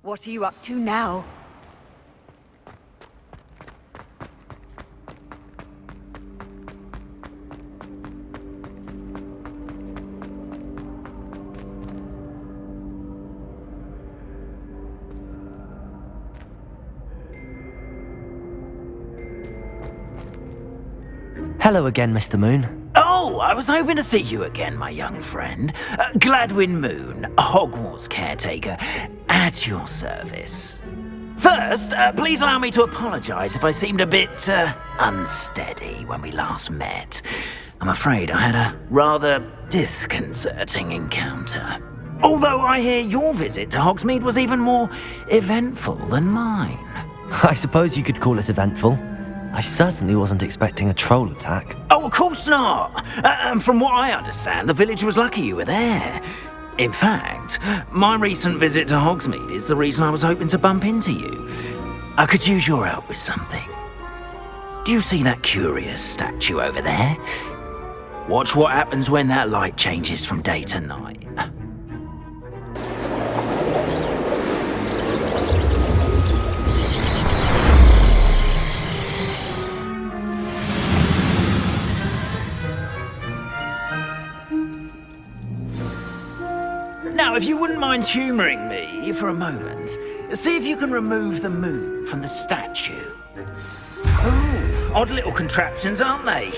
What are you up to now? Hello again, Mr. Moon. Oh, I was hoping to see you again, my young friend. Gladwin Moon, Hogwarts caretaker, at your service. First, please allow me to apologise if I seemed a bit unsteady when we last met. I'm afraid I had a rather disconcerting encounter. Although I hear your visit to Hogsmeade was even more eventful than mine. I suppose you could call it eventful. I certainly wasn't expecting a troll attack. Oh, of course not. And from what I understand, the village was lucky you were there. In fact, my recent visit to Hogsmeade is the reason I was hoping to bump into you. I could use your help with something. Do you see that curious statue over there? Watch what happens when that light changes from day to night. Now, if you wouldn't mind humouring me for a moment, see if you can remove the moon from the statue. Oh, odd little contraptions, aren't they?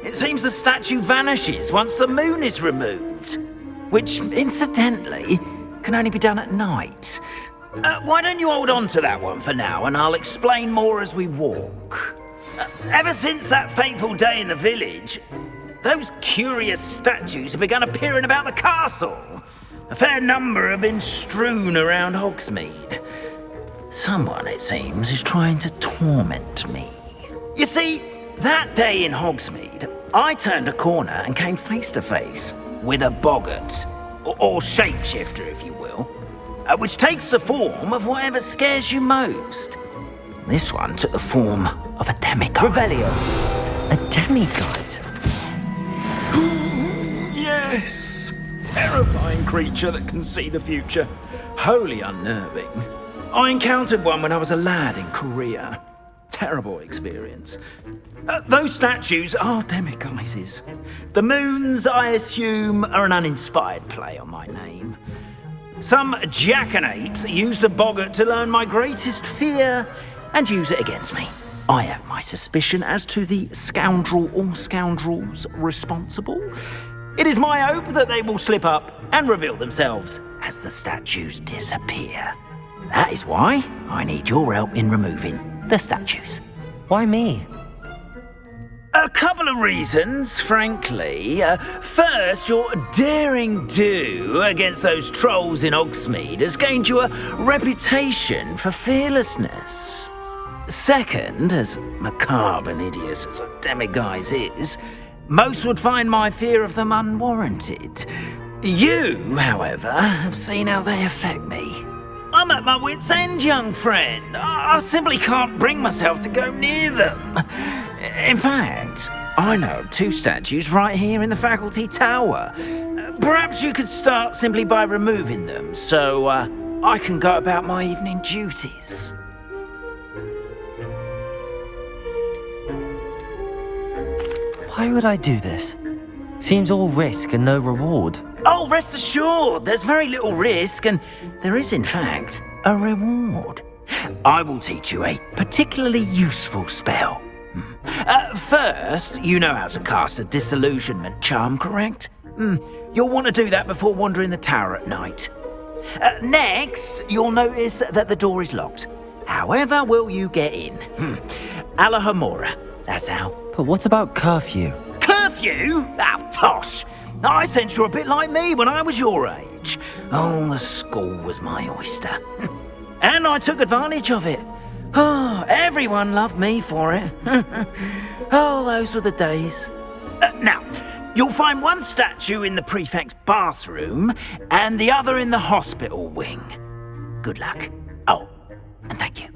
It seems the statue vanishes once the moon is removed, which, incidentally, can only be done at night. Why don't you hold on to that one for now, and I'll explain more as we walk. Ever since that fateful day in the village, those curious statues have begun appearing about the castle. A fair number have been strewn around Hogsmeade. Someone, it seems, is trying to torment me. You see, that day in Hogsmeade, I turned a corner and came face to face with a boggart, or shapeshifter, if you will, which takes the form of whatever scares you most. This one took the form of a demiguise. Revelio. A demiguise? Yes. Terrifying creature that can see the future. Wholly unnerving. I encountered one when I was a lad in Korea. Terrible experience. Those statues are demiguises. The moons, I assume, are an uninspired play on my name. Some jackanapes used a boggart to learn my greatest fear and use it against me. I have my suspicion as to the scoundrel or scoundrels responsible. It is my hope that they will slip up and reveal themselves as the statues disappear. That is why I need your help in removing the statues. Why me? A couple of reasons, frankly. First, your daring do against those trolls in Hogsmeade has gained you a reputation for fearlessness. Second, as macabre and hideous as a demiguise is, most would find my fear of them unwarranted. You, however, have seen how they affect me. I'm at my wit's end, young friend. I simply can't bring myself to go near them. In fact, I know of two statues right here in the faculty tower. Perhaps you could start simply by removing them so I can go about my evening duties. Why would I do this? Seems all risk and no reward. Oh, rest assured, there's very little risk, and there is, in fact, a reward. I will teach you a particularly useful spell. First, you know how to cast a disillusionment charm, correct? You'll want to do that before wandering the tower at night. Next, you'll notice that the door is locked. However will you get in? Alahamora, that's how. But what about curfew? Curfew? Oh, tosh! I sense you're a bit like me when I was your age. Oh, the school was my oyster. And I took advantage of it. Oh, everyone loved me for it. Oh, those were the days. Now, you'll find one statue in the prefect's bathroom and the other in the hospital wing. Good luck. Oh, and thank you.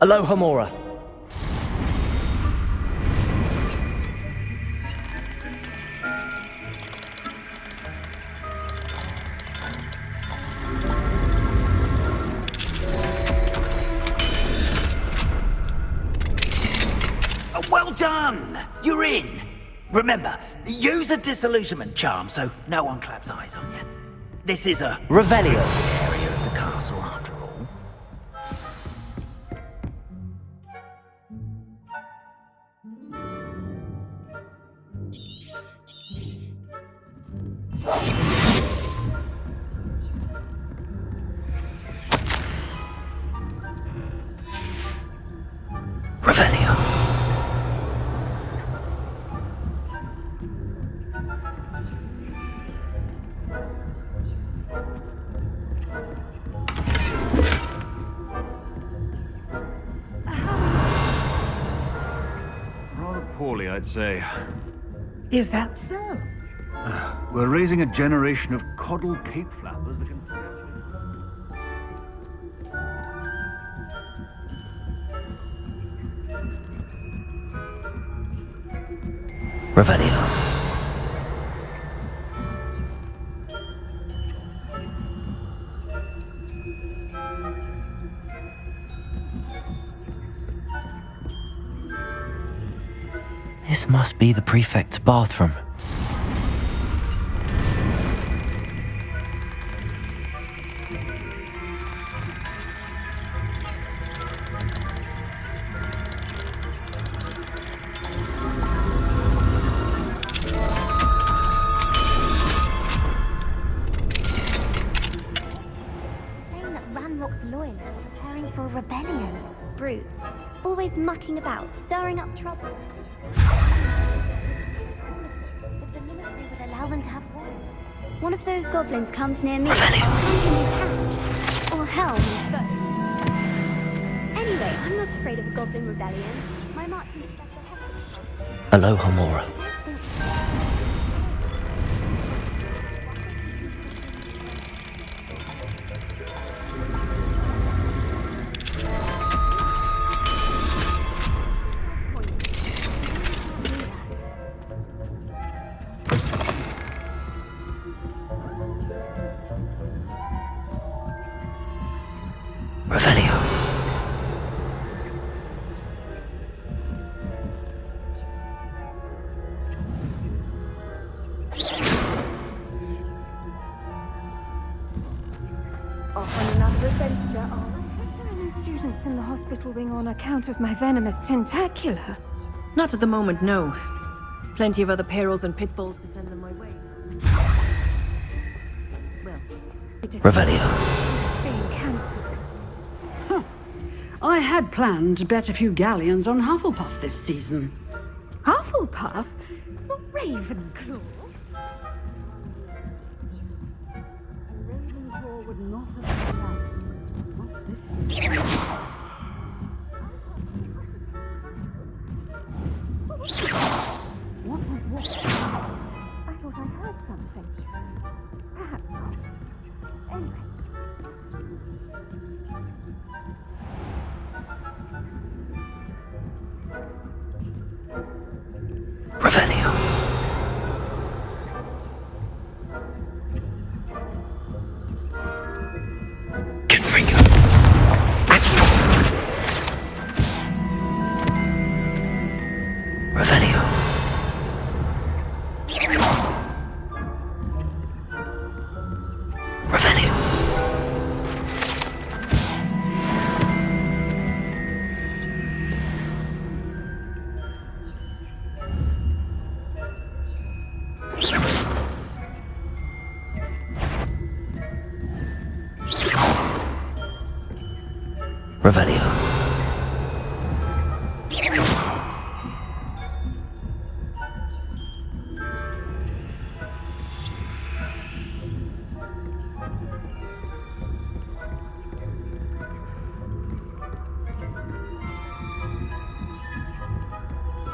Aloha Mora. Well done! You're in! Remember, use a disillusionment charm so no one claps eyes on you. This is a Revelio. area of the castle after all. Revelio. Rather poorly, I'd say. Is that so? We're raising a generation of coddle cape flappers that can... Revelio. This must be the prefect's bathroom. Saying that Ranrock's loyalists are preparing for a rebellion. Brutes. Always mucking about, stirring up trouble. If the ministry would allow them to have war, one of those goblins comes near me, I'll hand him his hat. Or hell, his boat. Anyway, I'm not afraid of a goblin rebellion. My marksman is just a hospital. Aloha Mora. Revelio. Off on another adventure, are we? There are no students in the hospital wing on account of my venomous tentacular. Not at the moment, no. Plenty of other perils and pitfalls to send them my way. Well, It is Revelio. being cancelled. I had planned to bet a few galleons on Hufflepuff this season. Hufflepuff? Not Ravenclaw? Ravenclaw would not have done that. Not this. I thought I heard something. Perhaps not. Anyway. Revelio. Confringo. Revelio. Revelio. Revelio.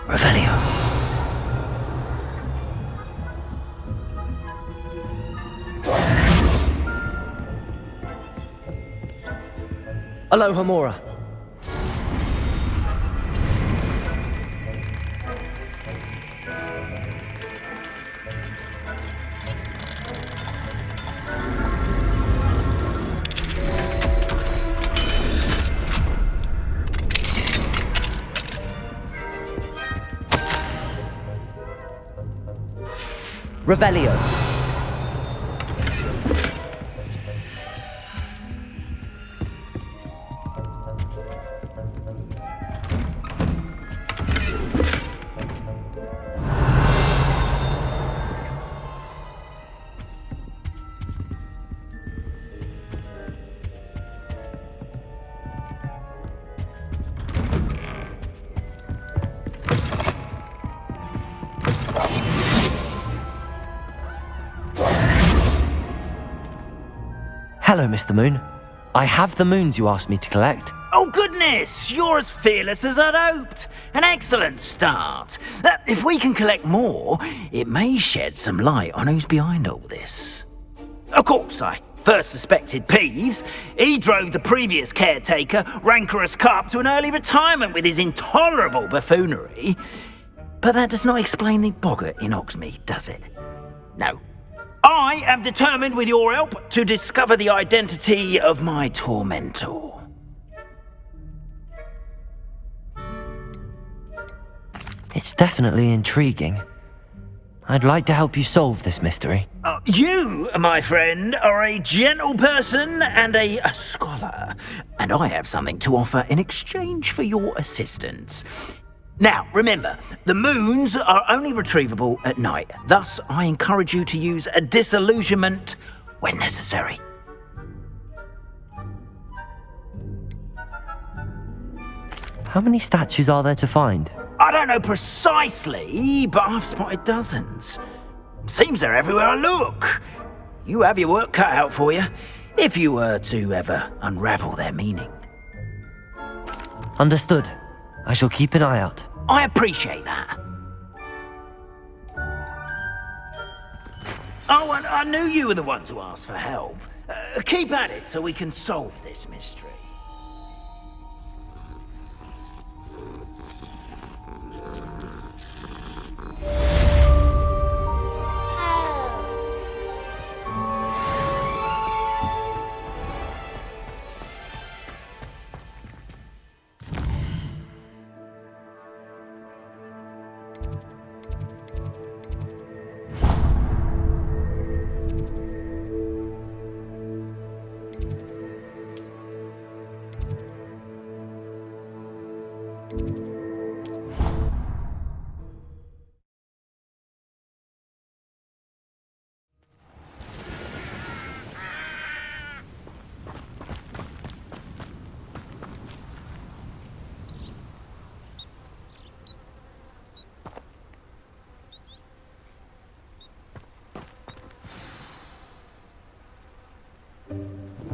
Revelio. Aloha Mora. Revelio. Hello, Mr. Moon. I have the moons you asked me to collect. Oh, goodness! You're as fearless as I'd hoped. An excellent start. If we can collect more, it may shed some light on who's behind all this. Of course, I first suspected Peeves. He drove the previous caretaker, Rancorous Carp, to an early retirement with his intolerable buffoonery. But that does not explain the boggart in Hogsmeade, does it? No. I am determined, with your help, to discover the identity of my tormentor. It's definitely intriguing. I'd like to help you solve this mystery. You, my friend, are a gentle person and a scholar, and I have something to offer in exchange for your assistance. Now, remember, the moons are only retrievable at night. Thus, I encourage you to use a disillusionment when necessary. How many statues are there to find? I don't know precisely, but I've spotted dozens. Seems they're everywhere I look. You have your work cut out for you, if you were to ever unravel their meaning. Understood. I shall keep an eye out. I appreciate that. Oh, and I knew you were the one to ask for help. Keep at it so we can solve this mystery.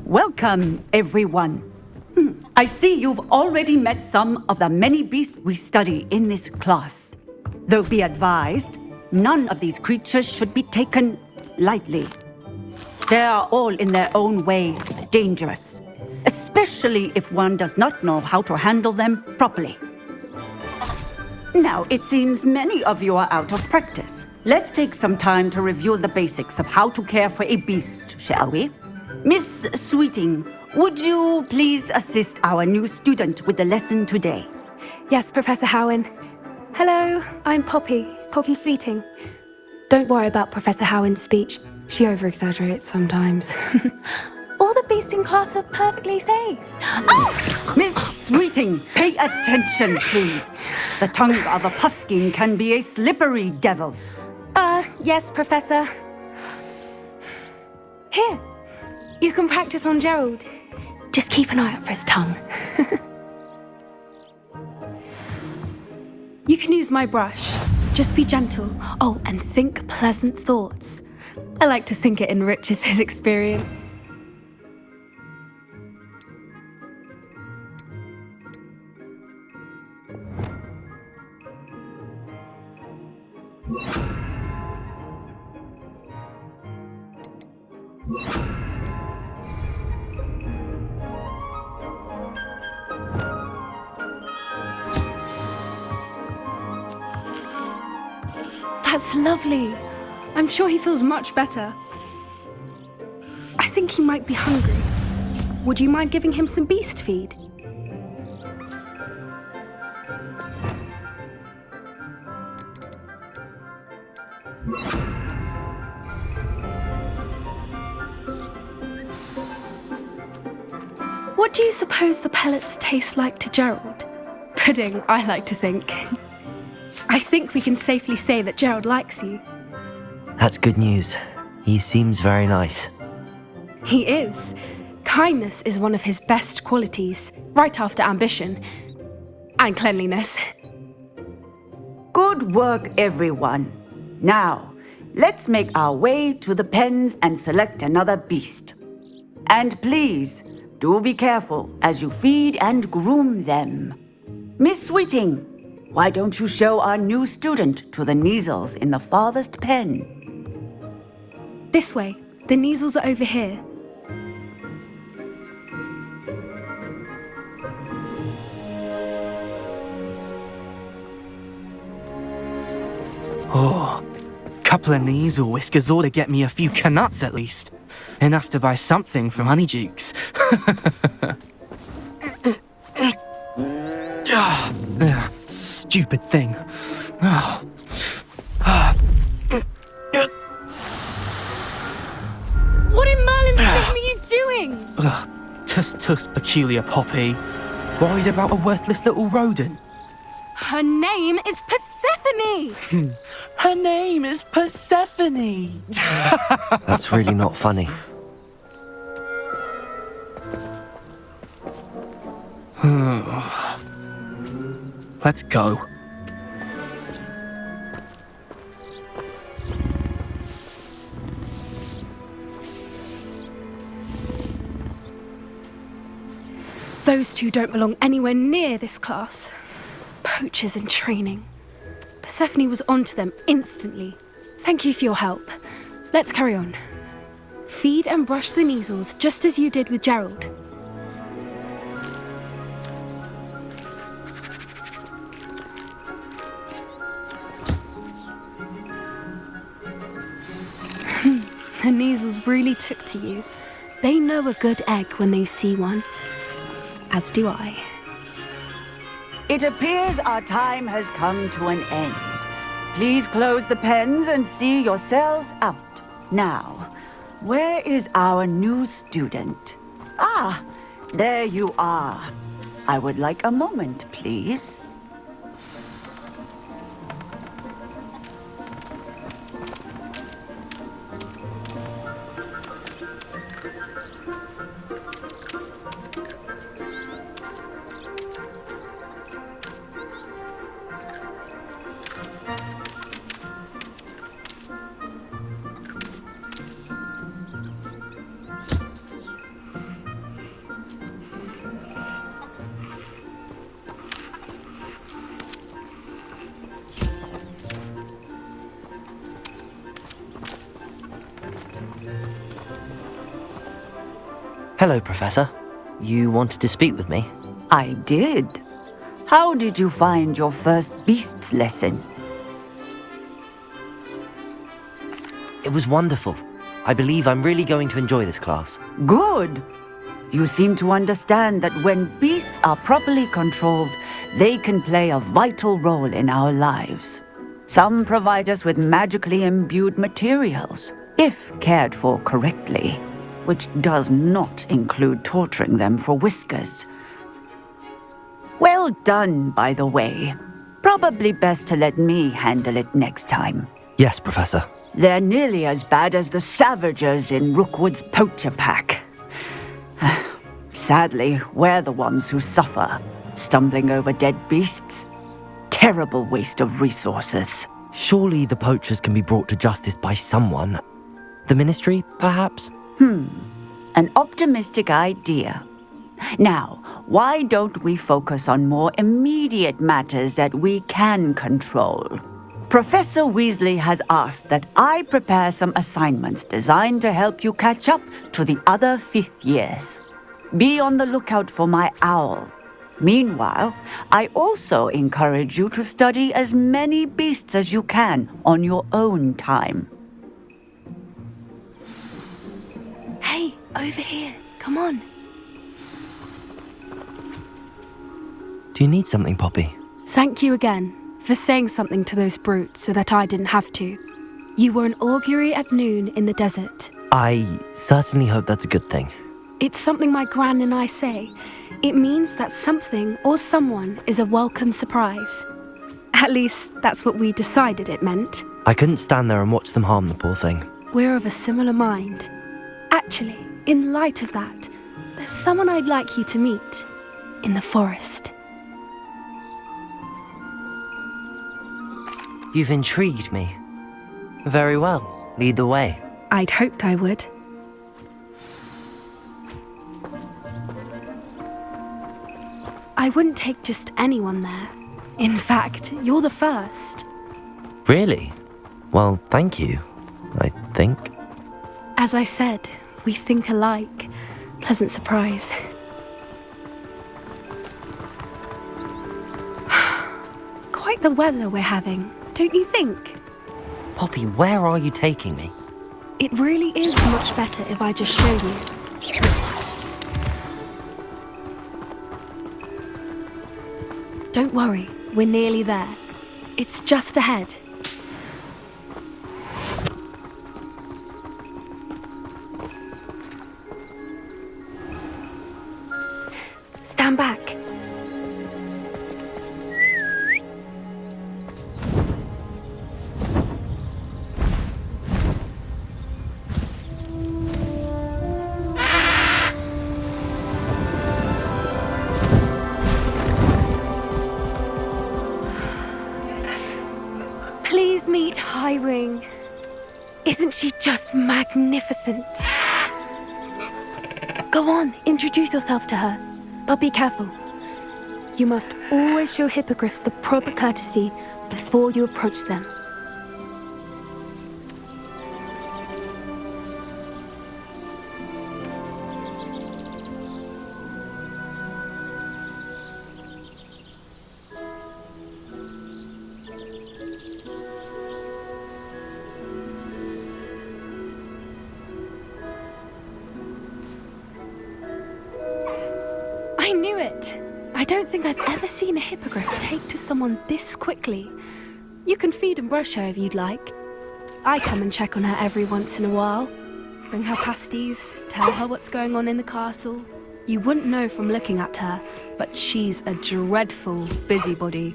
Welcome, everyone. I see you've already met some of the many beasts we study in this class. Though be advised, none of these creatures should be taken lightly. They are all in their own way dangerous, especially if one does not know how to handle them properly. Now, it seems many of you are out of practice. Let's take some time to review the basics of how to care for a beast, shall we? Miss Sweeting, would you please assist our new student with the lesson today? Yes, Professor Howen. Hello, I'm Poppy Sweeting. Don't worry about Professor Howen's speech. She over-exaggerates sometimes. All the beasts in class are perfectly safe. Oh! Miss Sweeting, pay attention, please. The tongue of a puffskein can be a slippery devil. Yes, Professor. Here, you can practice on Gerald. Just keep an eye out for his tongue. You can use my brush. Just be gentle. Oh, and think pleasant thoughts. I like to think it enriches his experience. That's lovely. I'm sure he feels much better. I think he might be hungry. Would you mind giving him some beast feed? What do you suppose the pellets taste like to Gerald? Pudding, I like to think. I think we can safely say that Gerald likes you. That's good news. He seems very nice. He is. Kindness is one of his best qualities, right after ambition. And cleanliness. Good work, everyone. Now, let's make our way to the pens and select another beast. And please, do be careful as you feed and groom them. Miss Sweeting, why don't you show our new student to the Kneazles in the farthest pen? This way. The Kneazles are over here. Oh, couple of Kneazle whiskers ought to get me a few Canuts at least. Enough to buy something from Honeydukes. Stupid thing. What in Merlin's name are you doing? Tuss, peculiar Poppy. Worried about a worthless little rodent. Her name is Persephone! Her name is Persephone! That's really not funny. Let's go. Those two don't belong anywhere near this class. Poachers in training. Persephone was onto them instantly. Thank you for your help. Let's carry on. Feed and brush the Kneazles just as you did with Gerald. The Kneazles really took to you. They know a good egg when they see one. As do I. It appears our time has come to an end. Please close the pens and see yourselves out. Now, where is our new student? Ah, there you are. I would like a moment, please. Hello, Professor. You wanted to speak with me? I did. How did you find your first beasts lesson? It was wonderful. I believe I'm really going to enjoy this class. Good. You seem to understand that when beasts are properly controlled, they can play a vital role in our lives. Some provide us with magically imbued materials, if cared for correctly, which does not include torturing them for whiskers. Well done, by the way. Probably best to let me handle it next time. Yes, Professor. They're nearly as bad as the Savagers in Rookwood's poacher pack. Sadly, we're the ones who suffer, stumbling over dead beasts. Terrible waste of resources. Surely the poachers can be brought to justice by someone. The Ministry, perhaps? An optimistic idea. Now, why don't we focus on more immediate matters that we can control? Professor Weasley has asked that I prepare some assignments designed to help you catch up to the other fifth years. Be on the lookout for my owl. Meanwhile, I also encourage you to study as many beasts as you can on your own time. Hey, over here. Come on. Do you need something, Poppy? Thank you again for saying something to those brutes so that I didn't have to. You were an augury at noon in the desert. I certainly hope that's a good thing. It's something my gran and I say. It means that something or someone is a welcome surprise. At least, that's what we decided it meant. I couldn't stand there and watch them harm the poor thing. We're of a similar mind. Actually, in light of that, there's someone I'd like you to meet in the forest. You've intrigued me. Very well. Lead the way. I'd hoped I would. I wouldn't take just anyone there. In fact, you're the first. Really? Well, thank you, I think. As I said, we think alike. Pleasant surprise. Quite the weather we're having, don't you think? Poppy, where are you taking me? It really is much better if I just show you. Don't worry, we're nearly there. It's just ahead. Stand back. Please meet Highwing. Isn't she just magnificent? Go on, introduce yourself to her. But be careful. You must always show hippogriffs the proper courtesy before you approach them. I knew it! I don't think I've ever seen a hippogriff take to someone this quickly. You can feed and brush her if you'd like. I come and check on her every once in a while. Bring her pasties, tell her what's going on in the castle. You wouldn't know from looking at her, but she's a dreadful busybody.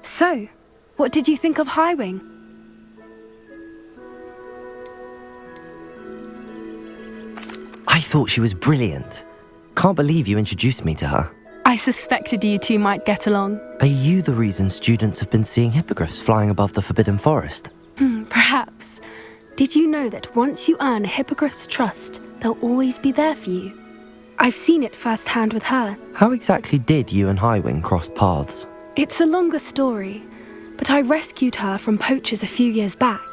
So, what did you think of Highwing? I thought she was brilliant. Can't believe you introduced me to her. I suspected you two might get along. Are you the reason students have been seeing hippogriffs flying above the Forbidden Forest? Perhaps. Did you know that once you earn a hippogriff's trust, they'll always be there for you? I've seen it firsthand with her. How exactly did you and Highwing cross paths? It's a longer story, but I rescued her from poachers a few years back.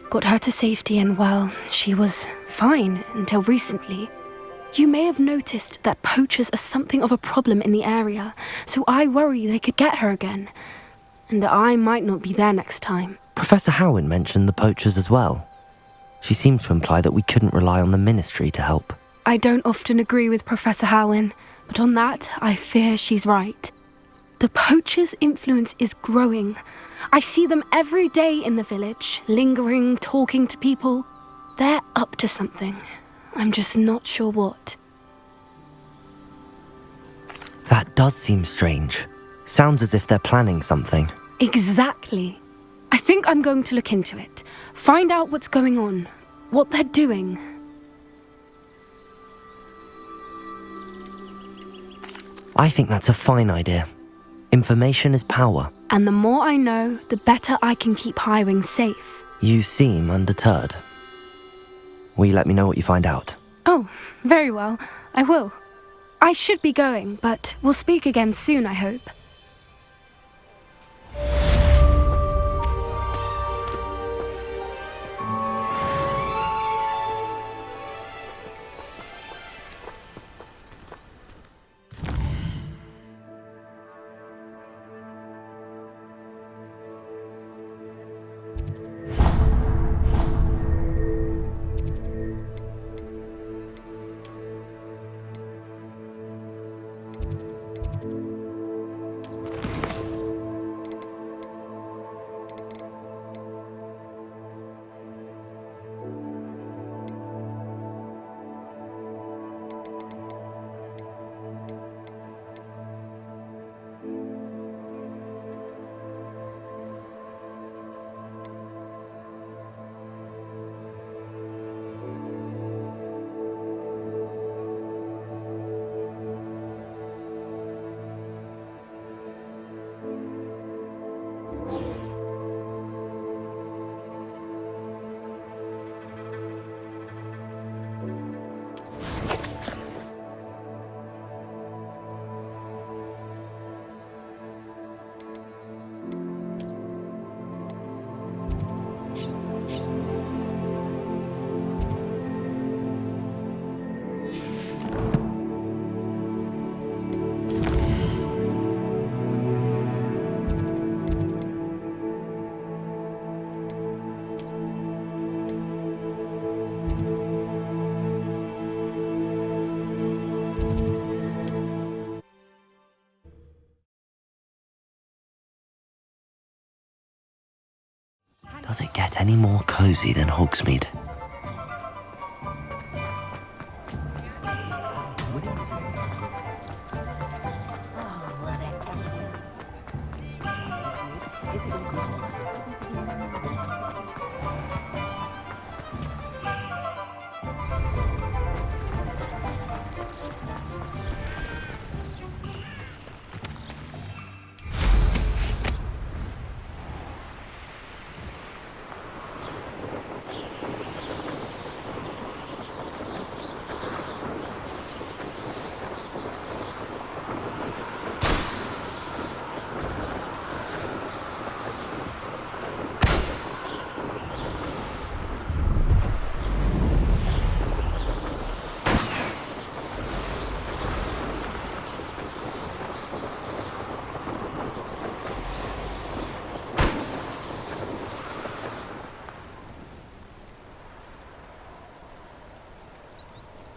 Got her to safety and, well, she was fine until recently. You may have noticed that poachers are something of a problem in the area, so I worry they could get her again. And I might not be there next time. Professor Howin mentioned the poachers as well. She seemed to imply that we couldn't rely on the ministry to help. I don't often agree with Professor Howin, but on that, I fear she's right. The poachers' influence is growing. I see them every day in the village, lingering, talking to people. They're up to something. I'm just not sure what. That does seem strange. Sounds as if they're planning something. Exactly. I think I'm going to look into it. Find out what's going on, what they're doing. I think that's a fine idea. Information is power. And the more I know, the better I can keep Highwing safe. You seem undeterred. Will you let me know what you find out? Oh, very well. I will. I should be going, but we'll speak again soon, I hope. Does it get any more cozy than Hogsmeade?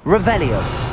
Revelio.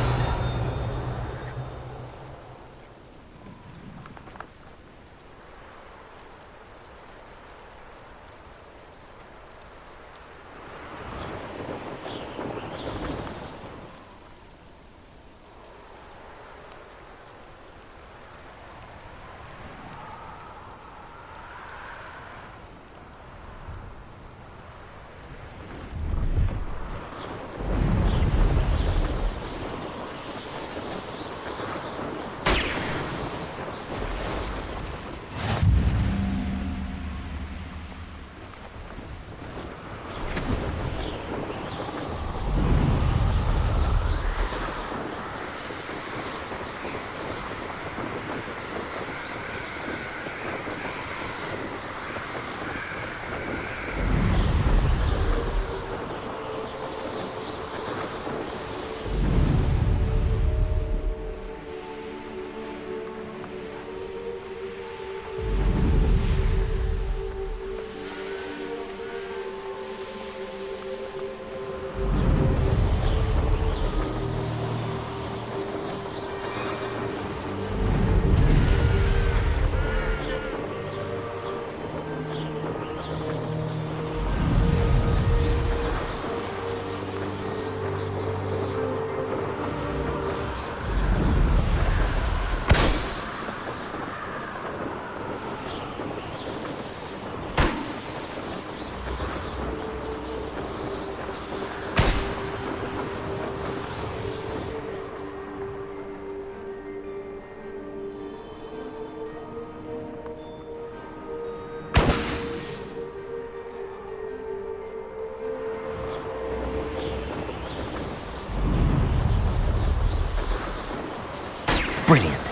Brilliant.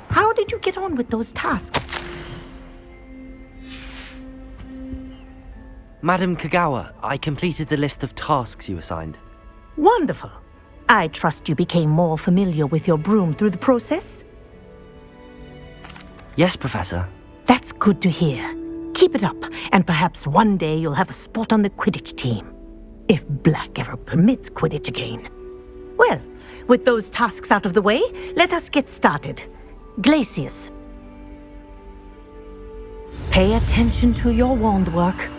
How did you get on with those tasks? Madam Kagawa, I completed the list of tasks you assigned. Wonderful. I trust you became more familiar with your broom through the process? Yes, Professor. That's good to hear. Keep it up, and perhaps one day you'll have a spot on the Quidditch team. If Black ever permits Quidditch again. Well, with those tasks out of the way, let us get started. Glacius. Pay attention to your wand work.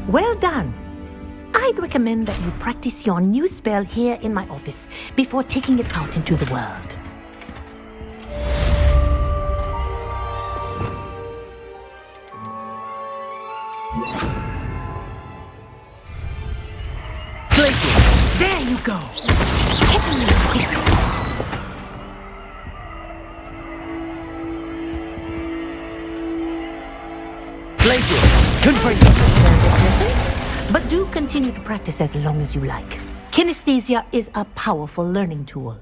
Well done. I'd recommend that you practice your new spell here in my office before taking it out into the world. Glacius! There you go! Hit me quick! Glacius! Confirm. But do continue to practice as long as you like. Kinesthesia is a powerful learning tool.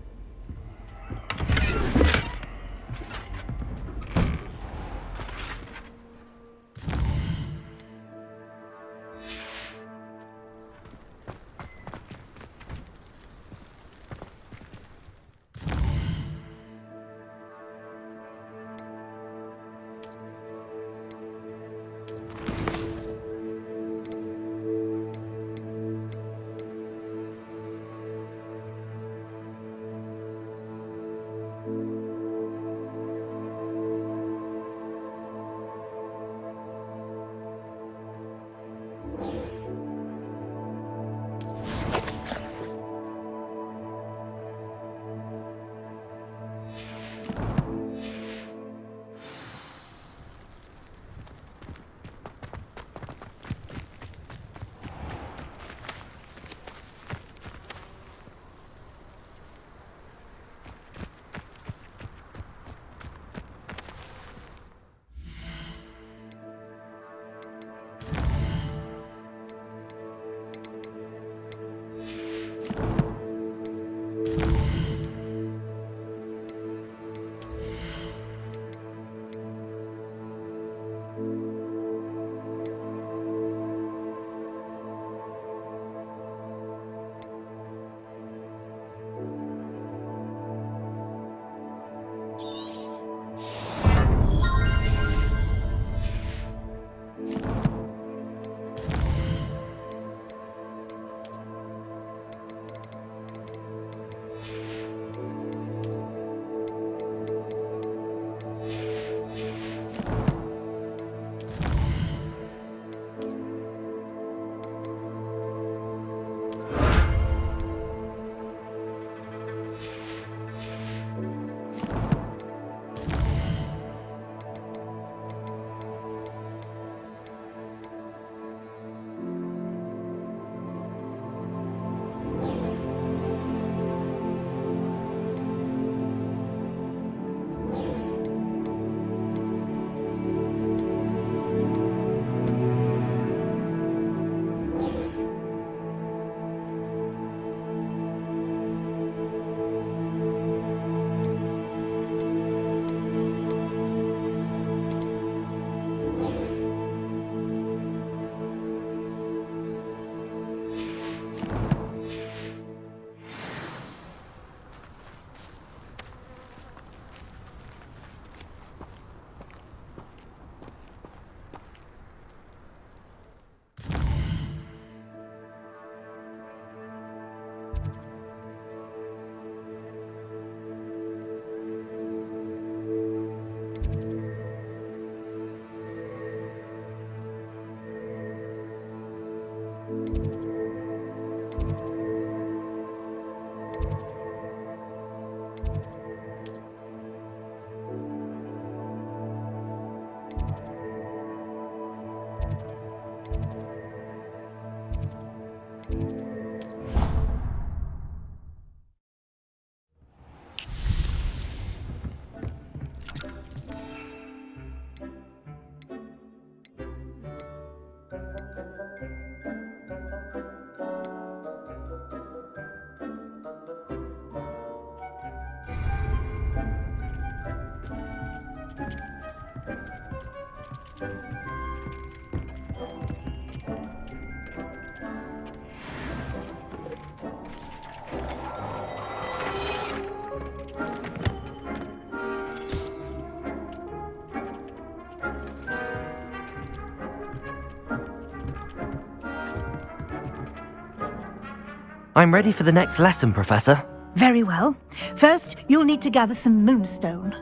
I'm ready for the next lesson, Professor. Very well. First, you'll need to gather some moonstone.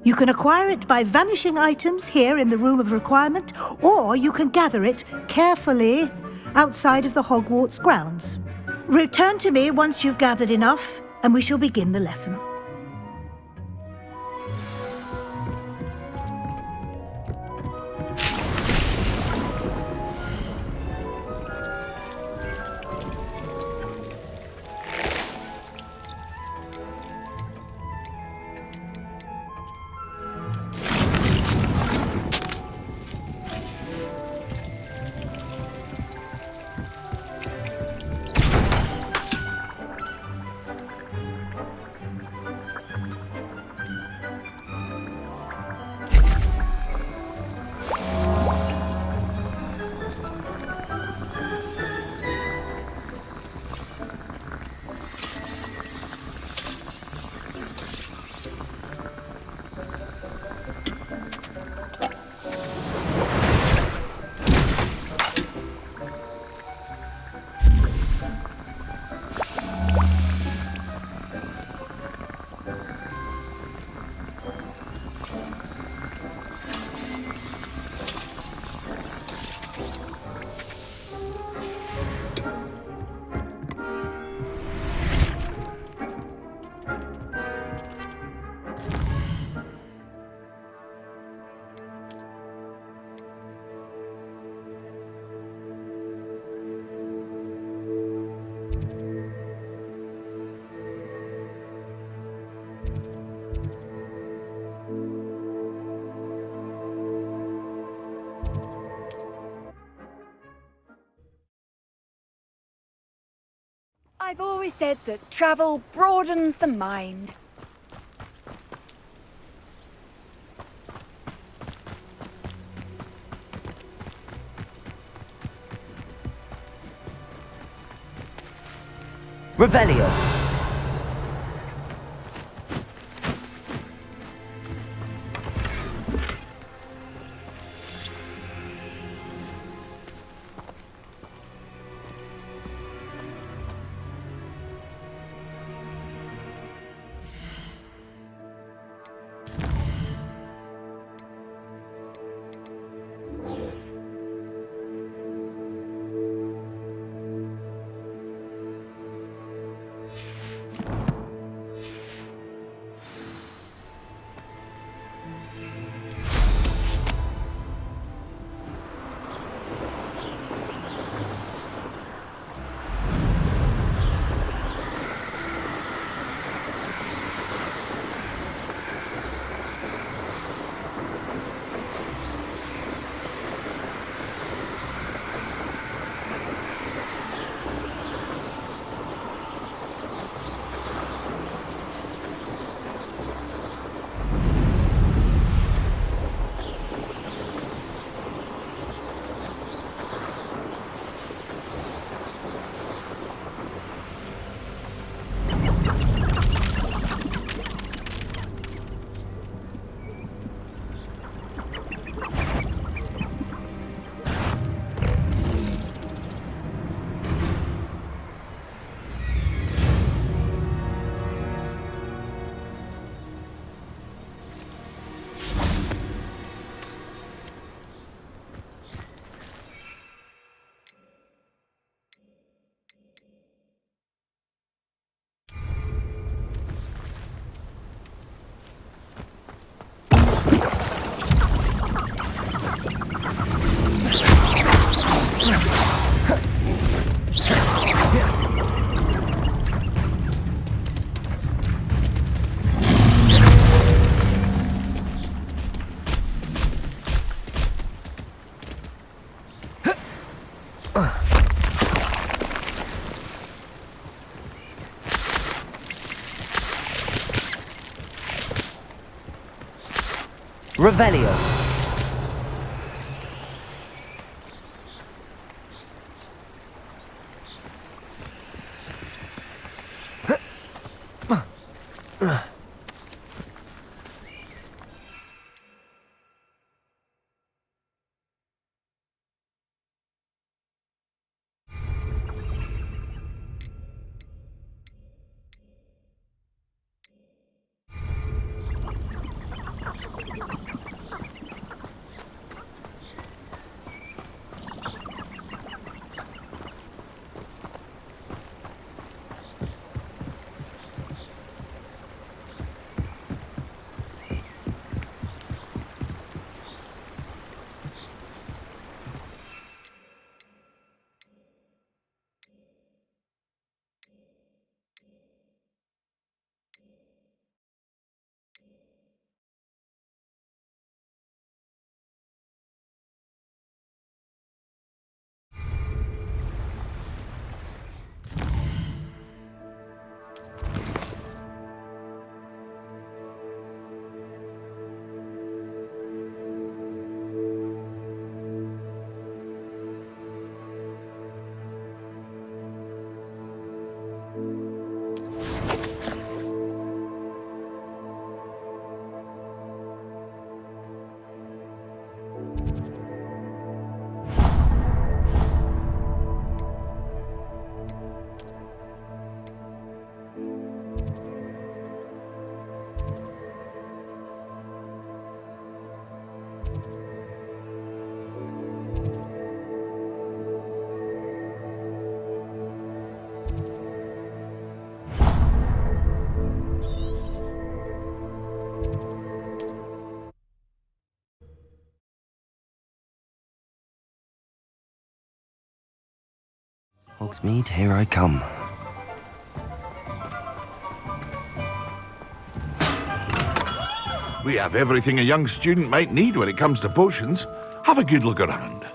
You can acquire it by vanishing items here in the Room of Requirement, or you can gather it carefully outside of the Hogwarts grounds. Return to me once you've gathered enough, and we shall begin the lesson. I've always said that travel broadens the mind. Revelio. Revelio. Hogsmeade, here I come. We have everything a young student might need when it comes to potions. Have a good look around.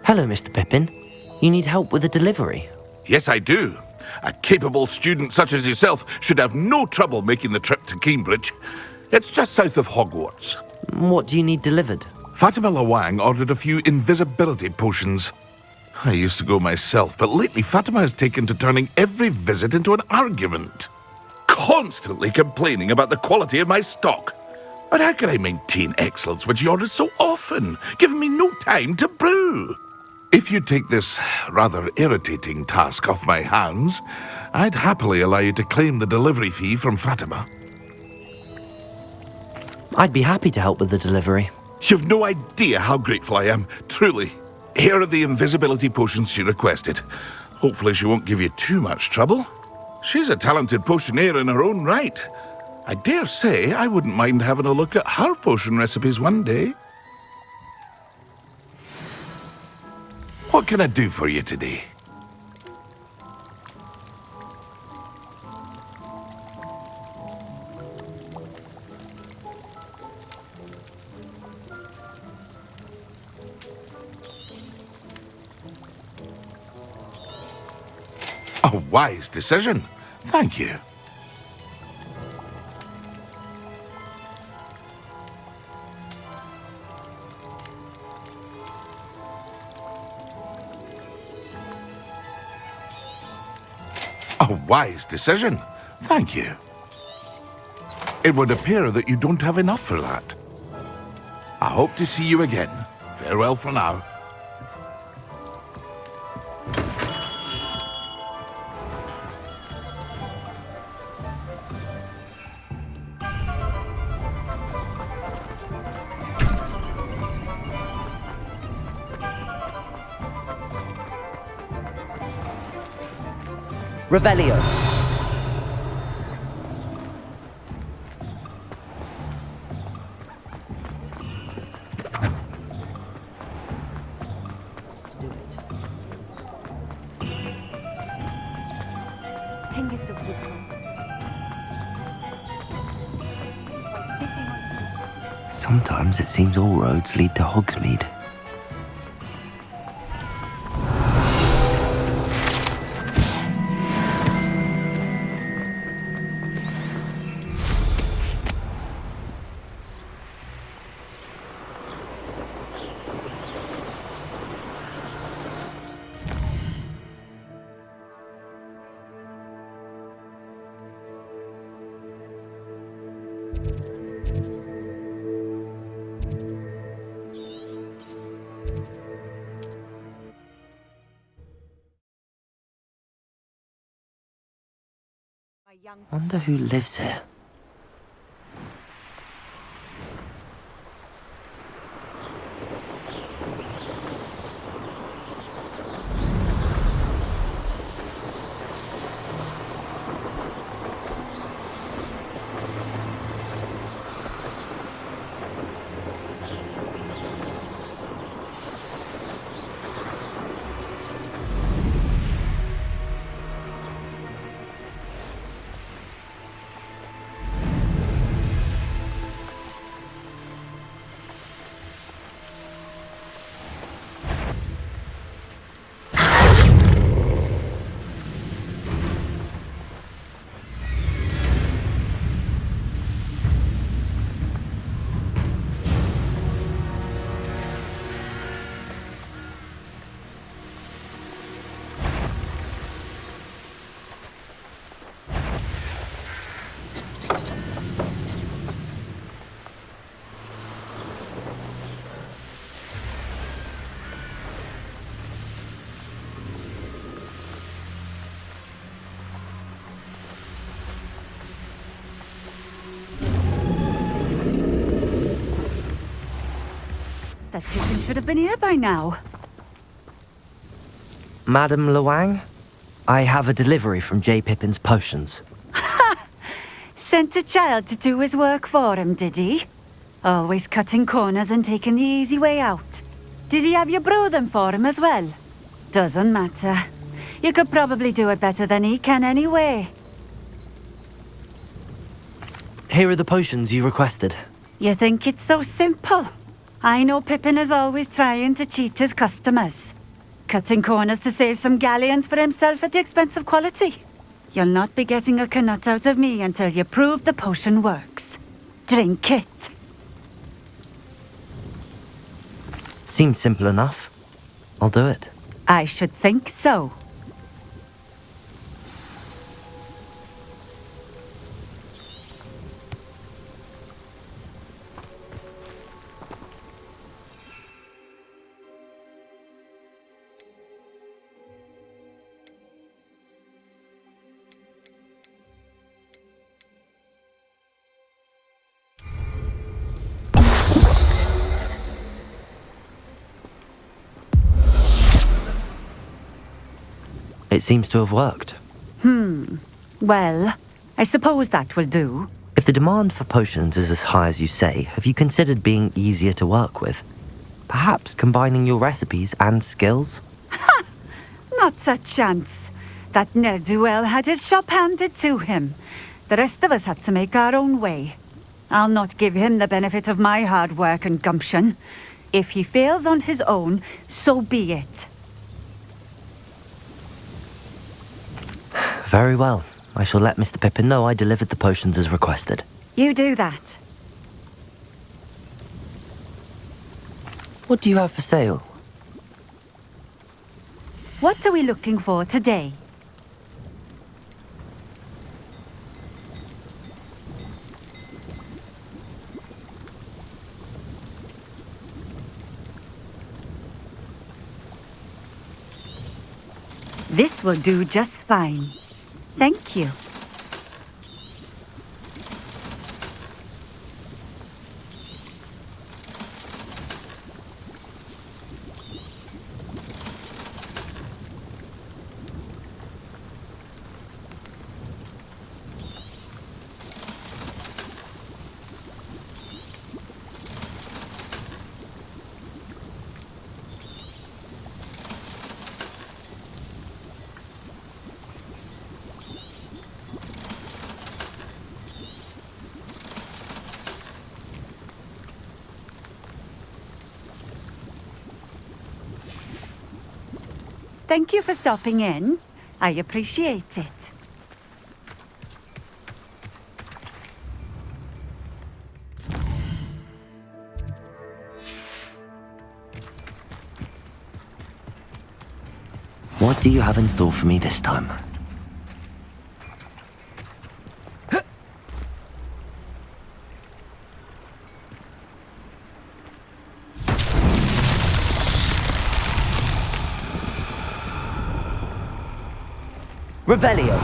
Hello, Mr. Pippin. You need help with a delivery? Yes, I do. A capable student such as yourself should have no trouble making the trip to Cambridge. It's just south of Hogwarts. What do you need delivered? Fatima Lawang ordered a few invisibility potions. I used to go myself, but lately Fatima has taken to turning every visit into an argument. Constantly complaining about the quality of my stock. But how can I maintain excellence when she orders so often, giving me no time to brew? If you take this rather irritating task off my hands, I'd happily allow you to claim the delivery fee from Fatima. I'd be happy to help with the delivery. You've no idea how grateful I am, truly. Here are the invisibility potions she requested. Hopefully she won't give you too much trouble. She's a talented potioneer in her own right. I dare say I wouldn't mind having a look at her potion recipes one day. What can I do for you today? A wise decision. Thank you. A wise decision. Thank you. It would appear that you don't have enough for that. I hope to see you again. Farewell for now. Revelio. Sometimes it seems all roads lead to Hogsmeade. Wonder who lives here. That Pippin should have been here by now. Madam Lawang, I have a delivery from J. Pippin's Potions. Sent a child to do his work for him, did he? Always cutting corners and taking the easy way out. Did he have you brew them for him as well? Doesn't matter. You could probably do it better than he can anyway. Here are the potions you requested. You think it's so simple? I know Pippin is always trying to cheat his customers. cutting corners to save some galleons for himself at the expense of quality. You'll not be getting a Knut out of me until you prove the potion works. Drink it. Seems simple enough. I'll do it. I should think so. It seems to have worked. Well, I suppose that will do. If the demand for potions is as high as you say, have you considered being easier to work with? Perhaps combining your recipes and skills? Not a chance. That ne'er-do-well had his shop handed to him. The rest of us had to make our own way. I'll not give him the benefit of my hard work and gumption. If he fails on his own, so be it. Very well. I shall let Mr. Pippin know I delivered the potions as requested. You do that. What do you have for sale? What are we looking for today? This will do just fine. Thank you. Thank you for stopping in. I appreciate it. What do you have in store for me this time? Revelio.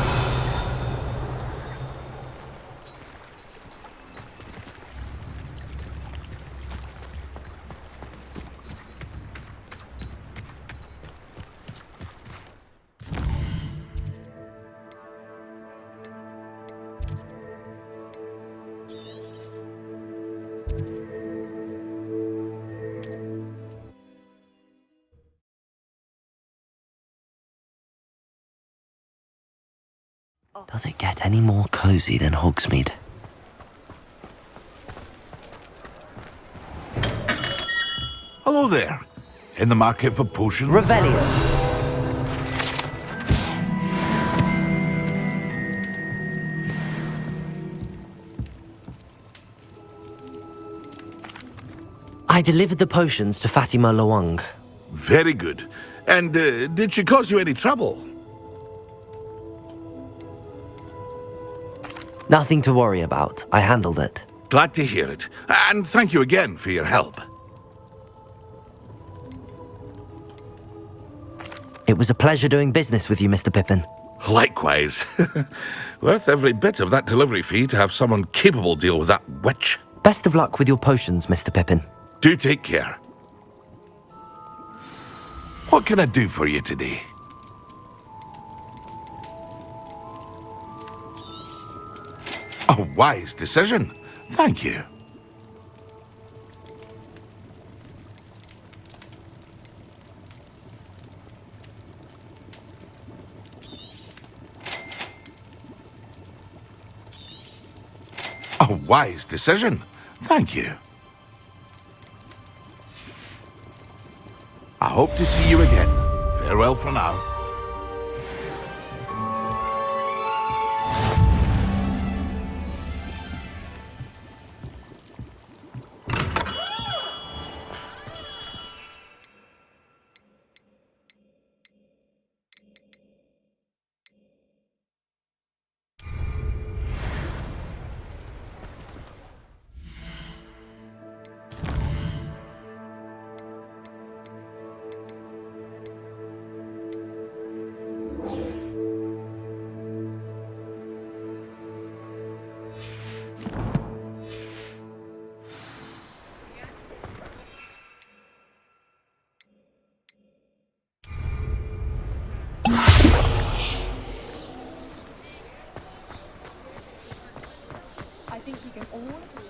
Does it get any more cozy than Hogsmeade? Hello there. In the market for potions? Revelio. I delivered the potions to Fatima Loang. Very good. And did she cause you any trouble? Nothing to worry about. I handled it. Glad to hear it. And thank you again for your help. It was a pleasure doing business with you, Mr. Pippin. Likewise. Worth every bit of that delivery fee to have someone capable deal with that witch. Best of luck with your potions, Mr. Pippin. Do take care. What can I do for you today? A wise decision. Thank you. A wise decision. Thank you. I hope to see you again Farewell for now. I think we can all agree.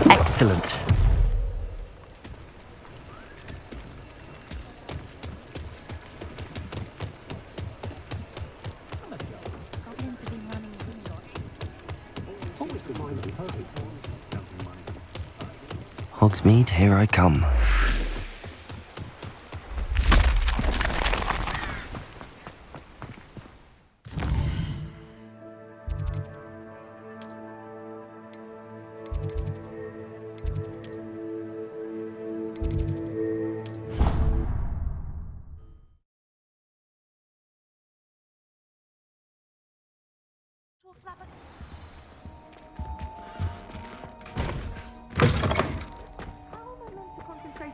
Excellent. Hogsmeade, here I come.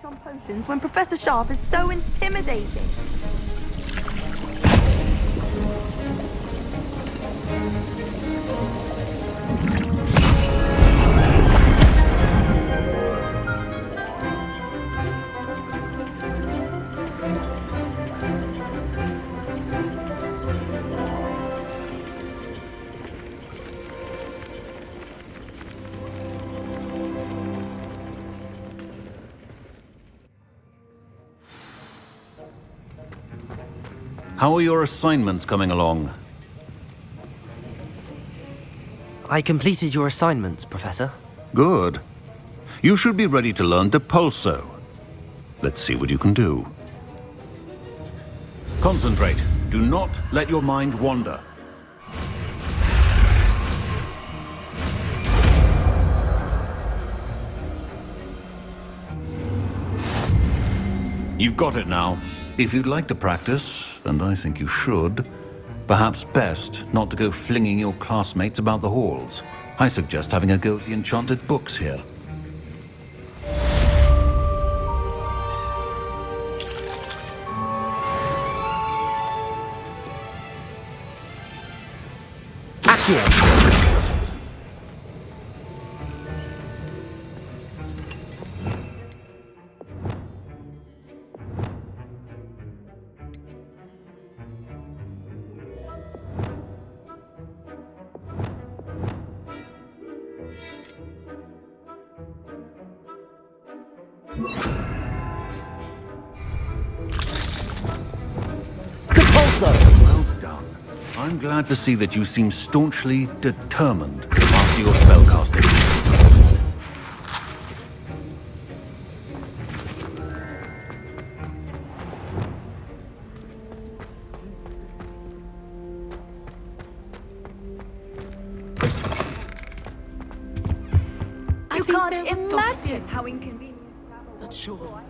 On potions when Professor Sharp is so intimidating. How are your assignments coming along? I completed your assignments, Professor. Good. You should be ready to learn Depulso. Let's see what you can do. Concentrate. Do not let your mind wander. You've got it now. If you'd like to practice, and I think you should, perhaps best not to go flinging your classmates about the halls. I suggest having a go at the enchanted books here. Accio! Well done. I'm glad to see that you seem staunchly determined to master your spellcasting. You can't imagine how inconvenient. Not sure.